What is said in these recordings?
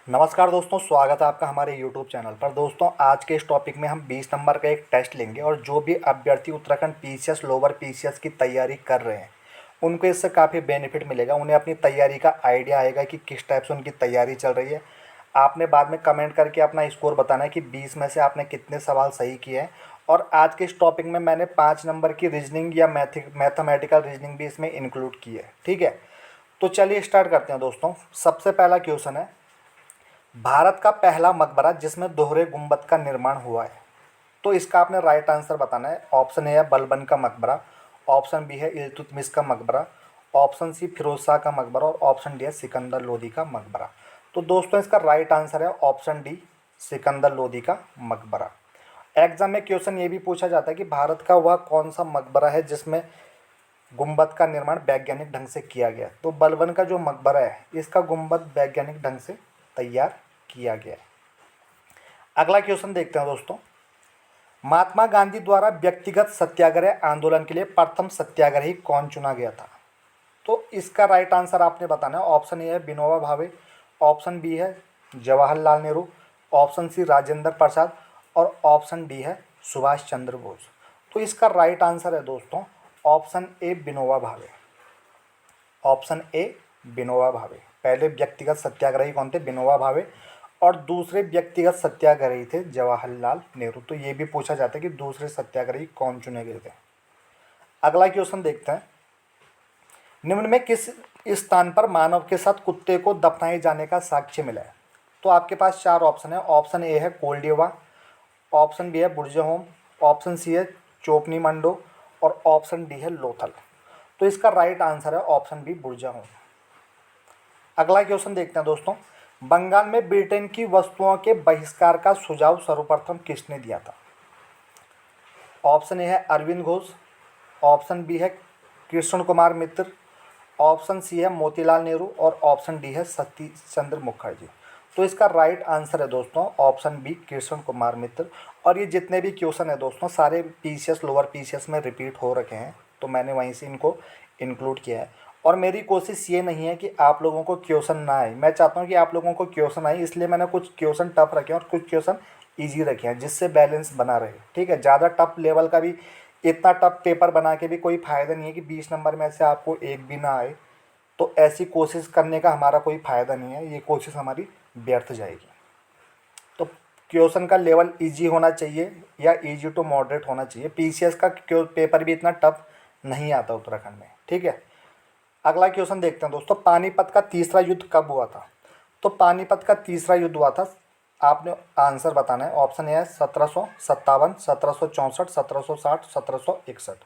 नमस्कार दोस्तों, स्वागत है आपका हमारे यूट्यूब चैनल पर। दोस्तों, आज के इस टॉपिक में हम 20 नंबर का एक टेस्ट लेंगे और जो भी अभ्यर्थी उत्तराखंड पीसीएस लोअर पीसीएस की तैयारी कर रहे हैं उनको इससे काफ़ी बेनिफिट मिलेगा। उन्हें अपनी तैयारी का आइडिया आएगा कि किस टाइप से उनकी तैयारी चल रही है। आपने बाद में कमेंट करके अपना स्कोर बताना है कि 20 में से आपने कितने सवाल सही किए हैं। और आज के इस टॉपिक में मैंने 5 नंबर की रीजनिंग या मैथमेटिकल रीजनिंग भी इसमें इंक्लूड की है। ठीक है, तो चलिए स्टार्ट करते हैं दोस्तों। सबसे पहला क्वेश्चन है, भारत का पहला मकबरा जिसमें दोहरे गुंबद का निर्माण हुआ है। तो इसका आपने राइट आंसर बताना है। ऑप्शन ए है बलबन का मकबरा, ऑप्शन बी है इल्तुतमिश का मकबरा, ऑप्शन सी फिरोज शाह का मकबरा और ऑप्शन डी है सिकंदर लोदी का मकबरा। तो दोस्तों, इसका राइट आंसर है ऑप्शन डी, सिकंदर लोदी का मकबरा। एग्जाम में क्वेश्चन ये भी पूछा जाता है कि भारत का वह कौन सा मकबरा है जिसमें गुंबद का निर्माण वैज्ञानिक ढंग से किया गया। तो बलबन का जो मकबरा है इसका गुंबद वैज्ञानिक ढंग से तैयार किया गया है। अगला क्वेश्चन देखते हैं दोस्तों। महात्मा गांधी द्वारा व्यक्तिगत सत्याग्रह आंदोलन के लिए प्रथम सत्याग्रही कौन चुना गया था। तो इसका राइट आंसर आपने बताना है। ऑप्शन ए है विनोबा भावे, ऑप्शन बी है जवाहरलाल नेहरू, ऑप्शन सी राजेंद्र प्रसाद और ऑप्शन डी है सुभाष चंद्र बोस। तो इसका राइट आंसर है दोस्तों option A Vinoba Bhave. Option A Vinoba Bhave. पहले व्यक्तिगत सत्याग्रही कौन थे? विनोबा भावे। और दूसरे व्यक्तिगत सत्याग्रही थे जवाहरलाल नेहरू। तो ये भी पूछा जाता है कि दूसरे सत्याग्रही कौन चुने गए थे। अगला क्वेश्चन देखते हैं। निम्न में किस स्थान पर मानव के साथ कुत्ते को दफनाए जाने का साक्ष्य मिला है। तो आपके पास 4 ऑप्शन है। ऑप्शन ए है कोलडेवा, ऑप्शन बी है बुर्जहोम, ऑप्शन सी है चोपनी मंडो और ऑप्शन डी है लोथल। तो इसका राइट आंसर है ऑप्शन बी बुर्जहोम। अगला क्वेश्चन देखते हैं दोस्तों। बंगाल में ब्रिटेन की वस्तुओं के बहिष्कार का सुझाव सर्वप्रथम किसने दिया था। ऑप्शन ए है अरविंद घोष, ऑप्शन बी है कृष्ण कुमार मित्र, ऑप्शन सी है मोतीलाल नेहरू और ऑप्शन डी है सतीश चंद्र मुखर्जी। तो इसका राइट आंसर है दोस्तों ऑप्शन बी कृष्ण कुमार मित्र। और ये जितने भी क्वेश्चन है दोस्तों सारे पीसीएस लोअर पीसीएस में रिपीट हो रखे हैं, तो मैंने वहीं से इनको इंक्लूड किया है। और मेरी कोशिश ये नहीं है कि आप लोगों को क्वेश्चन ना आए, मैं चाहता हूँ कि आप लोगों को क्वेश्चन आए, इसलिए मैंने कुछ क्वेश्चन टफ रखे हैं और कुछ क्वेश्चन ईजी रखे हैं जिससे बैलेंस बना रहे। ठीक है, ज़्यादा टफ लेवल का भी इतना टफ पेपर बना के भी कोई फ़ायदा नहीं है कि 20 नंबर में से आपको एक भी ना आए। तो ऐसी कोशिश करने का हमारा कोई फ़ायदा नहीं है, ये कोशिश हमारी व्यर्थ जाएगी। तो क्वेश्चन का लेवल इजी होना चाहिए या इजी टू मॉडरेट होना चाहिए। पीसीएस का पेपर भी इतना टफ नहीं आता उत्तराखंड में। ठीक है, अगला क्वेश्चन देखते हैं दोस्तों। पानीपत का तीसरा युद्ध कब हुआ था। तो पानीपत का तीसरा युद्ध हुआ था, आपने आंसर बताना है। ऑप्शन ए है 1757, 1764, 1760, 1761।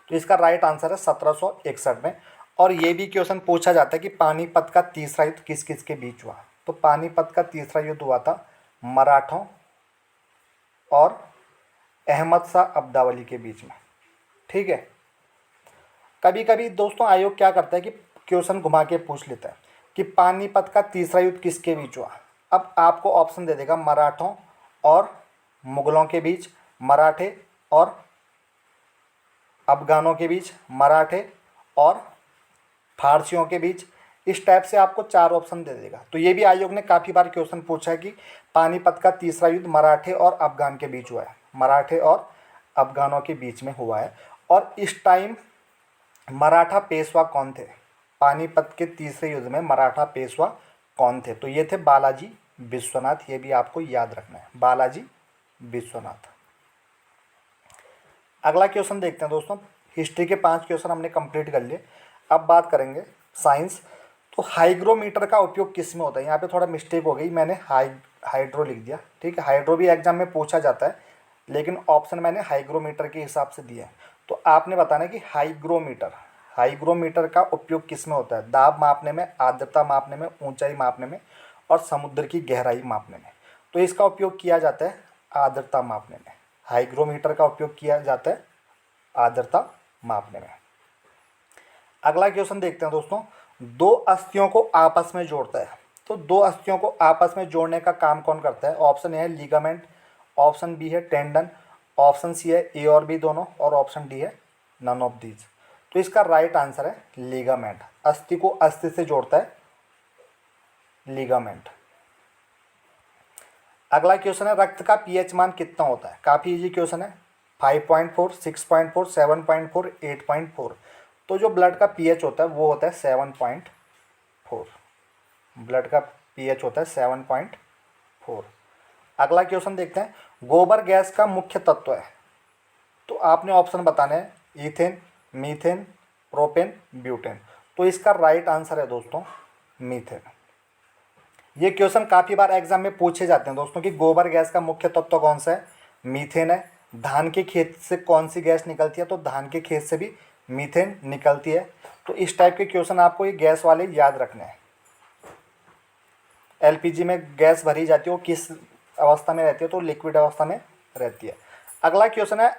तो इसका राइट आंसर है 1761 में। और ये भी क्वेश्चन पूछा जाता है कि पानीपत का तीसरा युद्ध किस किस के बीच हुआ। तो पानीपत का तीसरा युद्ध हुआ था मराठों और अहमद शाह अब्दावली के बीच में। ठीक है, कभी कभी दोस्तों आयोग क्या करता है कि क्वेश्चन घुमा के पूछ लेता है कि पानीपत का तीसरा युद्ध किसके बीच हुआ। अब आपको ऑप्शन दे देगा मराठों और मुगलों के बीच, मराठे और अफगानों के बीच, मराठे और फारसियों के बीच। इस टाइप से आपको 4 ऑप्शन दे देगा। तो ये भी आयोग ने काफ़ी बार क्वेश्चन पूछा है कि पानीपत का तीसरा युद्ध मराठे और अफगान के बीच हुआ है, मराठे और अफगानों के बीच में हुआ है। और इस टाइम मराठा पेशवा कौन थे। पानीपत के तीसरे युद्ध में मराठा पेशवा कौन थे। तो ये थे बालाजी विश्वनाथ। ये भी आपको याद रखना है, बालाजी विश्वनाथ। अगला क्वेश्चन देखते हैं दोस्तों। हिस्ट्री के 5 क्वेश्चन हमने कंप्लीट कर लिए। अब बात करेंगे साइंस। तो हाइग्रोमीटर का उपयोग किस में होता है। यहाँ पे थोड़ा मिस्टेक हो गई, मैंने हाइड्रो लिख दिया। ठीक है, हाइड्रो भी एग्जाम में पूछा जाता है लेकिन ऑप्शन मैंने हाइग्रोमीटर के हिसाब से दिया है। तो आपने बताना है कि हाइग्रोमीटर का उपयोग किस में होता है। दाब मापने में, आर्द्रता मापने में, ऊंचाई मापने में और समुद्र की गहराई मापने में। तो इसका उपयोग किया जाता है आर्द्रता मापने में। हाइग्रोमीटर का उपयोग किया जाता है आर्द्रता मापने में। अगला क्वेश्चन देखते हैं दोस्तों। 2 अस्थियों को आपस में जोड़ता है। तो 2 अस्थियों को आपस में जोड़ने का काम कौन करता है। ऑप्शन ए है लिगामेंट, ऑप्शन बी है टेंडन, ऑप्शन सी है ए और बी दोनों और ऑप्शन डी है नन ऑफ दीज। तो इसका राइट आंसर है लिगामेंट। अस्थि को अस्थि से जोड़ता है लिगामेंट। अगला क्वेश्चन है रक्त का पीएच मान कितना होता है। काफ़ी इजी क्वेश्चन है। 5.4, 6.4, 7.4, 8.4। तो जो ब्लड का पीएच होता है वो होता है 7.4। ब्लड का पीएच होता है 7.4। अगला क्वेश्चन देखते हैं, गोबर गैस का मुख्य तत्व है। तो आपने ऑप्शन बताने हैं, ईथेन, मीथेन, प्रोपेन, ब्यूटेन। तो इसका राइट आंसर है दोस्तों मीथेन। ये क्वेश्चन काफ़ी बार एग्जाम में पूछे जाते हैं दोस्तों कि गोबर गैस का मुख्य तत्व कौन सा है। मीथेन है। धान के खेत से कौन सी गैस निकलती है, तो धान के खेत से भी मीथेन निकलती है। तो इस टाइप के क्वेश्चन आपको ये गैस वाले याद रखने हैं। एलपीजी में गैस भरी जाती है वो किस अवस्था में रहती है, तो लिक्विड अवस्था में रहती है। अगला क्वेश्चन है,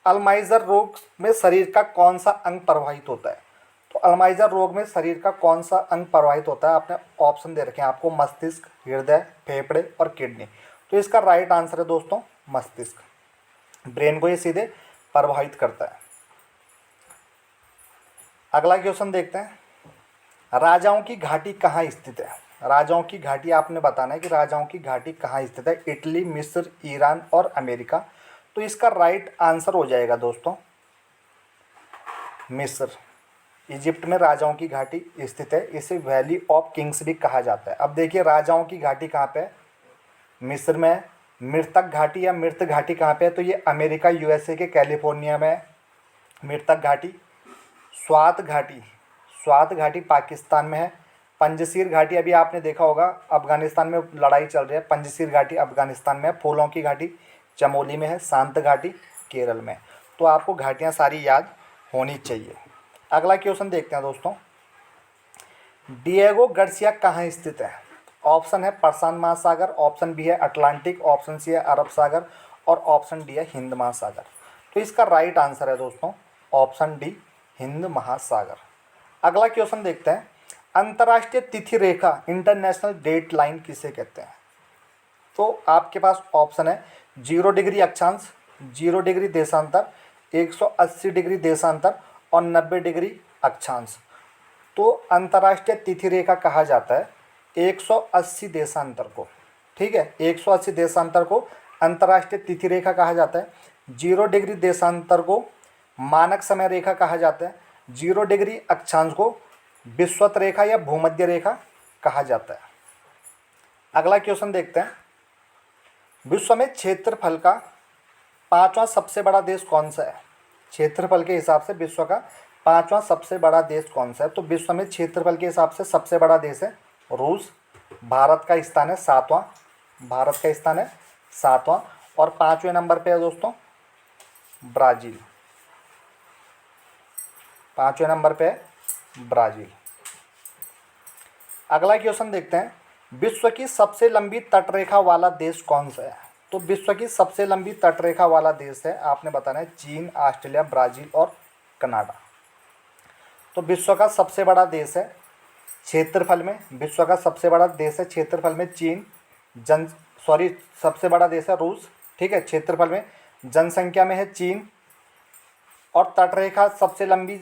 अल्जाइमर रोग में शरीर का कौन सा अंग प्रभावित होता है। तो अल्जाइमर रोग में शरीर का कौन सा अंग प्रभावित होता है। आपने ऑप्शन दे रखे हैं आपको, मस्तिष्क, हृदय, फेफड़े और किडनी। तो इसका राइट आंसर है दोस्तों मस्तिष्क। ब्रेन को ये सीधे प्रभावित करता है। अगला क्वेश्चन देखते हैं, राजाओं की घाटी कहाँ स्थित है। राजाओं की घाटी आपने बताना है कि राजाओं की घाटी कहाँ स्थित है। इटली, मिस्र, ईरान और अमेरिका। तो इसका राइट आंसर हो जाएगा दोस्तों मिस्र। इजिप्ट में राजाओं की घाटी स्थित है। इसे वैली ऑफ किंग्स भी कहा जाता है। अब देखिए राजाओं की घाटी कहाँ पे है, मिस्र में है। मृतक घाटी या मृत घाटी कहाँ पे है, तो ये अमेरिका यूएसए के कैलिफोर्निया में है मृतक घाटी। स्वात घाटी, स्वात घाटी पाकिस्तान में है। पंजशीर घाटी अभी आपने देखा होगा अफगानिस्तान में लड़ाई चल रही है, पंजशीर घाटी अफगानिस्तान में है। फूलों की घाटी चमोली में है। शांत घाटी केरल में। तो आपको घाटियाँ सारी याद होनी चाहिए। अगला क्वेश्चन देखते हैं दोस्तों, डिएगो गार्सिया कहाँ स्थित है। ऑप्शन है प्रशांत महासागर, ऑप्शन बी है अटलांटिक, ऑप्शन सी है अरब सागर और ऑप्शन डी है हिंद महासागर। तो इसका राइट आंसर है दोस्तों ऑप्शन डी हिंद महासागर। अगला क्वेश्चन देखते हैं, अंतर्राष्ट्रीय तिथि रेखा इंटरनेशनल डेट लाइन किसे कहते हैं। तो आपके पास ऑप्शन है 0 डिग्री अक्षांश, 0 डिग्री देशांतर, 180 डिग्री देशांतर और 90 डिग्री अक्षांश। तो अंतर्राष्ट्रीय तिथि रेखा कहा जाता है 180 देशांतर को। ठीक है, 180 देशांतर को अंतर्राष्ट्रीय तिथि रेखा कहा जाता है। 0 डिग्री देशांतर को मानक समय रेखा कहा जाता है। 0 डिग्री अक्षांश को विषुवत रेखा या भूमध्य रेखा कहा जाता है। अगला क्वेश्चन देखते हैं, विश्व में क्षेत्रफल का 5वां सबसे बड़ा देश कौन सा है। क्षेत्रफल के हिसाब से विश्व का 5वां सबसे बड़ा देश कौन सा है। तो विश्व में क्षेत्रफल के हिसाब से सबसे बड़ा देश है रूस। भारत का स्थान है 7वां, भारत का स्थान है 7वां। और 5वें नंबर पे है दोस्तों ब्राज़ील, 5वें नंबर पे है ब्राज़ील। अगला क्वेश्चन देखते हैं, विश्व की सबसे लंबी तटरेखा वाला देश कौन सा है। तो विश्व की सबसे लंबी तटरेखा वाला देश है, आपने बताना है चीन, ऑस्ट्रेलिया, ब्राज़ील और कनाडा। तो विश्व का सबसे बड़ा देश है क्षेत्रफल में, विश्व का सबसे बड़ा देश है क्षेत्रफल में चीन, सबसे बड़ा देश है रूस। ठीक है, क्षेत्रफल में, जनसंख्या में है चीन और तटरेखा सबसे लंबी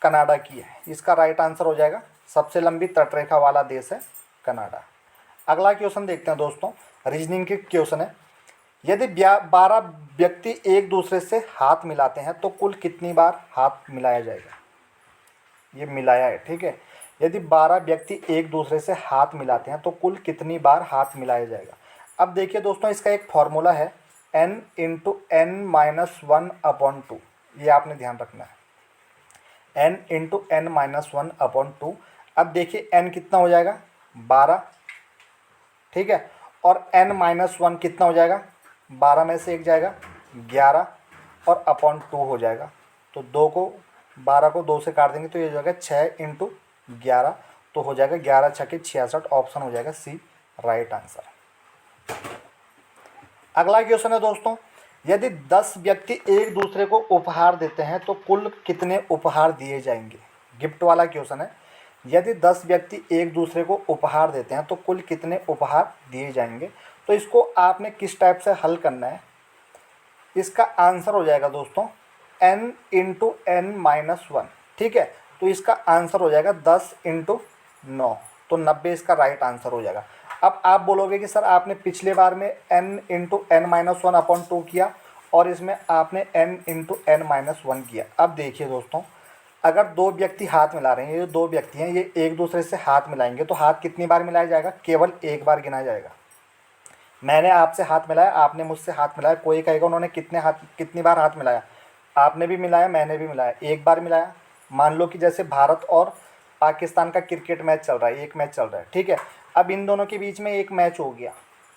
कनाडा की है। इसका राइट आंसर हो जाएगा सबसे लंबी तटरेखा वाला देश है कनाडा। अगला क्वेश्चन देखते हैं दोस्तों, रीजनिंग के क्वेश्चन है, यदि 12 व्यक्ति एक दूसरे से हाथ मिलाते हैं तो कुल कितनी बार हाथ मिलाया जाएगा। ये मिलाया है, ठीक है। यदि 12 व्यक्ति एक दूसरे से हाथ मिलाते हैं तो कुल कितनी बार हाथ मिलाया जाएगा। अब देखिए दोस्तों, इसका एक फॉर्मूला है n × n-1/2। ये आपने ध्यान रखना है, n × n-1/2। अब देखिए n कितना हो जाएगा 12, ठीक है, और n-1 कितना हो जाएगा, 12 में से एक जाएगा 11 और अपॉन 2 हो जाएगा। तो 12 को 2 से काट देंगे तो ये हो जाएगा 6 × 11। तो हो जाएगा 11 छके 66। ऑप्शन हो जाएगा सी राइट आंसर। अगला क्वेश्चन है दोस्तों, यदि 10 व्यक्ति एक दूसरे को उपहार देते हैं तो कुल कितने उपहार दिए जाएंगे। गिफ्ट वाला क्वेश्चन है, यदि 10 व्यक्ति एक दूसरे को उपहार देते हैं तो कुल कितने उपहार दिए जाएंगे। तो इसको आपने किस टाइप से हल करना है, इसका आंसर हो जाएगा दोस्तों n × n-1। ठीक है, तो इसका आंसर हो जाएगा 10 × 9। तो 90 इसका राइट आंसर हो जाएगा। अब आप बोलोगे कि सर आपने पिछले बार में n into n minus one upon two किया और इसमें आपने n into n minus one किया। अब देखिए दोस्तों, अगर दो व्यक्ति हाथ मिला रहे हैं, ये जो दो व्यक्ति हैं ये एक दूसरे से हाथ मिलाएंगे तो हाथ कितनी बार मिलाया जाएगा? केवल एक बार गिना जाएगा। मैंने आपसे हाथ मिलाया, आपने मुझसे हाथ मिलाया, कोई कहेगा उन्होंने कितनी बार हाथ मिलाया? आपने भी मिलाया, मैंने भी मिलाया, एक बार मिलाया। मान लो कि जैसे भारत और पाकिस्तान का क्रिकेट मैच चल रहा है, एक मैच चल रहा है, ठीक है। अब इन दोनों के बीच में एक मैच हो गया,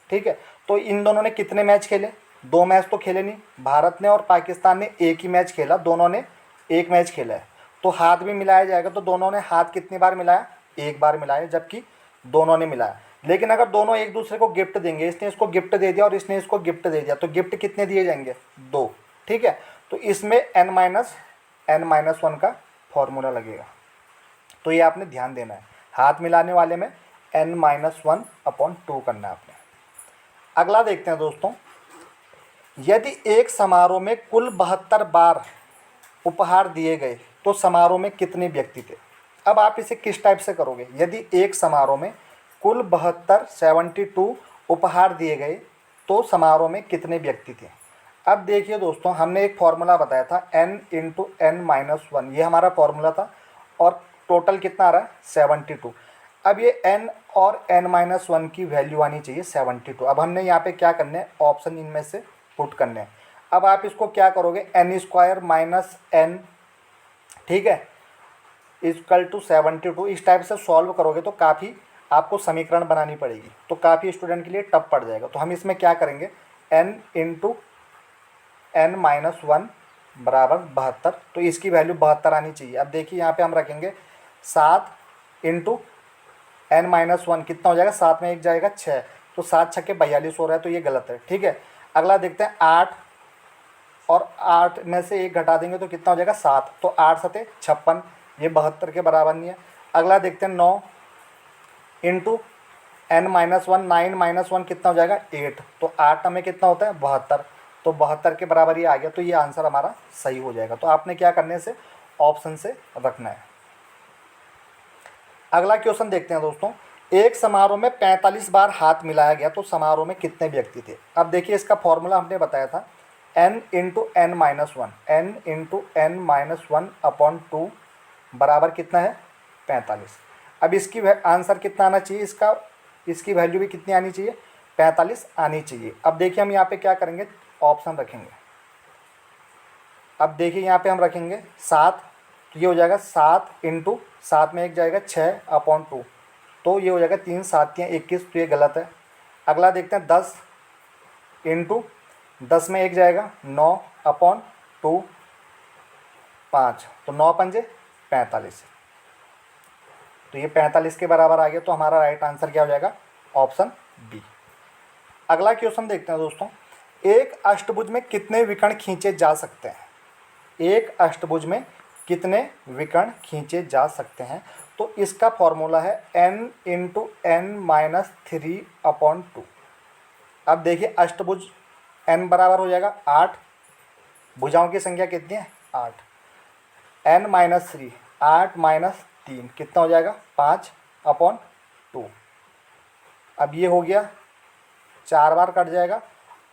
ठीक है। तो इन दोनों ने कितने मैच खेले? दो मैच तो खेले नहीं, भारत ने और पाकिस्तान ने एक ही मैच खेला, दोनों ने एक मैच खेला है। तो हाथ भी मिलाया जाएगा, तो दोनों ने हाथ कितनी बार मिलाया? एक बार मिलाया, जबकि दोनों ने मिलाया। लेकिन अगर दोनों एक दूसरे को गिफ्ट देंगे, इसने इसको गिफ्ट दे दिया और इसने इसको गिफ्ट दे दिया, तो गिफ्ट कितने दिए जाएंगे? दो, ठीक है। तो इसमें n-1 का फॉर्मूला लगेगा। तो ये आपने ध्यान देना है, हाथ मिलाने वाले में n-1 अपॉन टू करना है आपने। अगला देखते हैं दोस्तों, यदि एक समारोह में कुल 72 बार उपहार दिए गए तो समारोह में कितने व्यक्ति थे? अब आप इसे किस टाइप से करोगे? यदि एक समारोह में कुल 72 उपहार दिए गए तो समारोह में कितने व्यक्ति थे? अब देखिए दोस्तों, हमने एक फॉर्मूला बताया था n into n minus one, ये हमारा फॉर्मूला था और टोटल कितना आ रहा है? 72। अब ये n और n माइनस वन की वैल्यू आनी चाहिए 72। अब हमने यहाँ पे क्या करने हैं? ऑप्शन इनमें से पुट करने हैं। अब आप इसको क्या करोगे? एन स्क्वायर माइनस एन, ठीक है, इक्वल टू 72। इस टाइप से सॉल्व करोगे तो काफ़ी आपको समीकरण बनानी पड़ेगी, तो काफ़ी स्टूडेंट के लिए टफ पड़ जाएगा। तो हम इसमें क्या करेंगे? n into n minus one बराबर 72, तो इसकी वैल्यू 72 आनी चाहिए। अब देखिए यहाँ पे हम रखेंगे 7 इंटू एन माइनस वन, कितना हो जाएगा? 7 में एक जाएगा 6, तो 7 छक्के 42 हो रहा है, तो ये गलत है, ठीक है। अगला देखते हैं 8, और 8 में से एक घटा देंगे तो कितना हो जाएगा? 7, तो 8 सते 56, ये 72 के बराबर नहीं है। अगला देखते हैं 9 into n minus one, 9 minus one कितना हो जाएगा? 8, तो 8 में कितना होता है? 72, तो 72 के बराबर ये आ गया, तो ये आंसर हमारा सही हो जाएगा। तो आपने क्या करने से ऑप्शन से रखना है। अगला क्वेश्चन देखते हैं दोस्तों, एक समारोह में 45 बार हाथ मिलाया गया तो समारोह में कितने व्यक्ति थे? अब देखिए इसका फॉर्मूला हमने बताया था n into n minus one, n into n minus one upon two बराबर कितना है? 45। अब इसकी आंसर कितना आना चाहिए? इसकी वैल्यू भी कितनी आनी चाहिए? 45 आनी चाहिए। अब देखिए हम यहाँ पे क्या करेंगे? ऑप्शन रखेंगे। अब देखिए यहाँ पे हम रखेंगे 7, तो ये हो जाएगा 7 इंटू 7 में एक जाएगा 6 अपॉन टू, तो ये हो जाएगा 3 7 21, तो ये गलत है। अगला देखते हैं 10 इंटू 10 में एक जाएगा 9 अपॉन टू 5, तो 9 पंजे 45, तो ये 45 के बराबर आ गया। तो हमारा राइट आंसर क्या हो जाएगा? Option B. अगला क्वेश्चन देखते हैं दोस्तों, एक अष्टभुज में कितने विकर्ण खींचे जा सकते हैं? एक अष्टभुज में कितने विकर्ण खींचे जा सकते हैं? तो इसका फॉर्मूला है n into n minus three upon two. अब देखिए अष्टभुज n बराबर हो जाएगा 8, भुजाओं की संख्या कितनी है? 8, n माइनस थ्री, 8 माइनस 3 कितना हो जाएगा? 5 अपॉन टू। अब ये हो गया, 4 बार कट जाएगा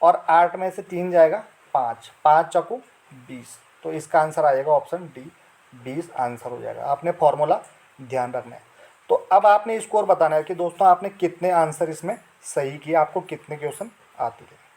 और 8 में से 3 जाएगा 5, 5 चौकू 20, तो इसका आंसर आ जाएगा ऑप्शन डी, 20 आंसर हो जाएगा। आपने फॉर्मूला ध्यान रखना है। तो अब आपने स्कोर बताना है कि दोस्तों आपने कितने आंसर इसमें सही किए, आपको कितने क्वेश्चन आते थे।